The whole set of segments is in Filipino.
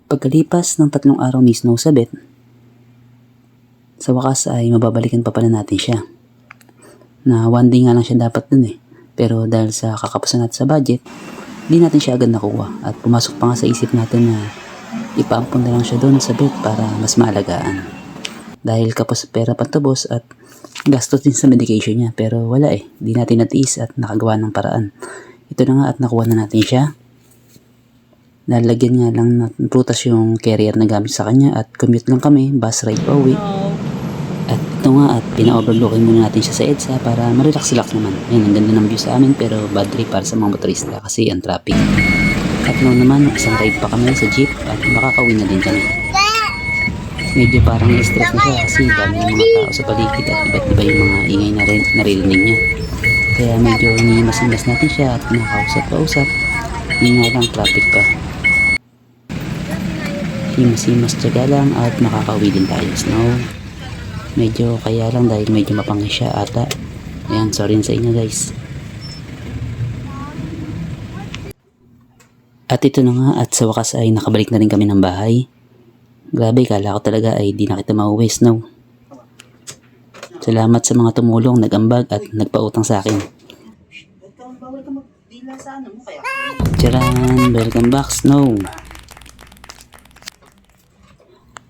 Pagkalipas ng 3 araw ni Snow sa vet, sa wakas ay mababalikan pa pala natin siya. Na 1 day nga lang siya dapat dun eh. Pero dahil sa kakapusan natin sa budget, hindi natin siya agad nakuha. At pumasok pa nga sa isip natin na ipaampon na lang siya dun sa vet para mas maalagaan. Dahil kapos pera pantubos at gastos din sa medication niya. Pero wala eh, di natin natiis at nakagawa ng paraan. Ito na nga at nakuha na natin siya. Nalagyan nga lang ng prutas yung carrier na gamit sa kanya at commute lang kami, bus ride pa uwi. At ito nga at pina-overlookin muna natin siya sa EDSA para ma-relax-relax naman. Ayan, ang ganda ng view sa amin pero bad trip para sa mga motorista kasi ang traffic. At noon naman, isang ride pa kami sa jeep at makakauwi na din kami. Medyo parang stress na siya kasi dami ng mga tao sa paligid at iba't iba yung mga ingay na naririnig niya. Kaya medyo hinihimas-himas natin siya at nakakausap-kausap. Hindi nga lang traffic pa. Himas-himas tiyaga lang at makakauwi din tayo. Snow. Medyo kaya lang dahil medyo mapangis siya ata. Ayan, sorry sa inyo guys. At ito na nga at sa wakas ay nakabalik na rin kami ng bahay. Grabe, kala ko talaga ay di na kita mauwi, Snow. Salamat sa mga tumulong, nag-ambag at nagpautang sa akin. Tcharan! Welcome back, Snow.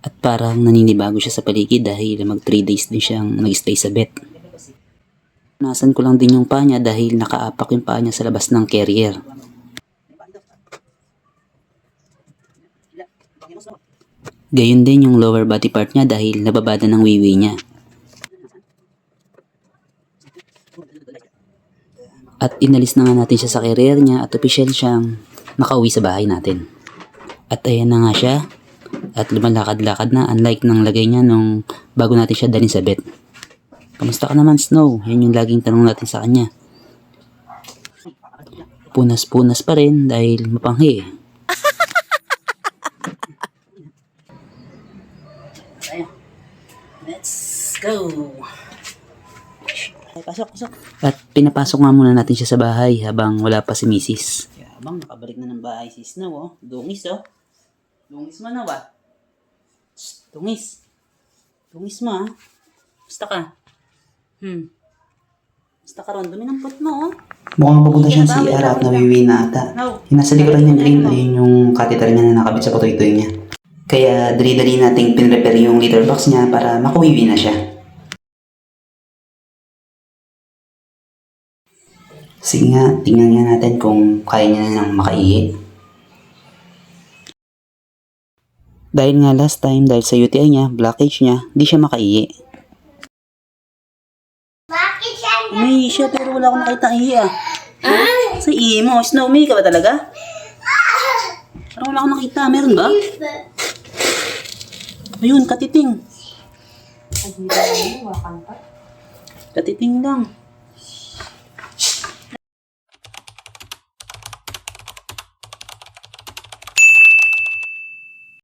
At parang naninibago siya sa paligid dahil mag 3 days din siyang nag-stay sa vet. Nasan ko lang din yung paa niya dahil nakaapak yung paa niya sa labas ng carrier. Gayon din yung lower body part niya dahil nababada ng wiwi niya. At inalis na nga natin siya sa carrier niya at official siyang nakauwi sa bahay natin. At ayan na nga siya. At lumalakad-lakad na unlike ng lagay niya nung bago natin siya dalhin sa vet. Kamusta ka naman, Snow? Yan yung laging tanong natin sa kanya. Punas-punas pa rin dahil mapanghi eh. Let's go! Pasok. At pinapasok nga muna natin siya sa bahay habang wala pa si Mrs. Habang nakabalik na ng bahay si Snow, oh. Dungis, oh. Dungis mo na ba? Dungis. Dungis mo, ha? Basta ka. Basta ka ron. Dumi ng pot mo, oh. Mukhang papunta siyang CR at nawiwi na ata. Yung nasa likuran niya green, ayun yung catheter niya na nakabit sa patoy-toy niya. Kaya dali-dali nating pinrepair yung litter box niya para makawiwi na siya. Sige nga, tingnan nga natin kung kaya niya na nang makaihi. Dahil nga last time, dahil sa UTI niya, blockage niya, di siya makaihi. May siya pero wala akong nakita ihi ah. Sa ihi mo, Snow, may ka ba talaga? Parang wala akong nakita, meron ba? Ayun, katiting. Katiting lang.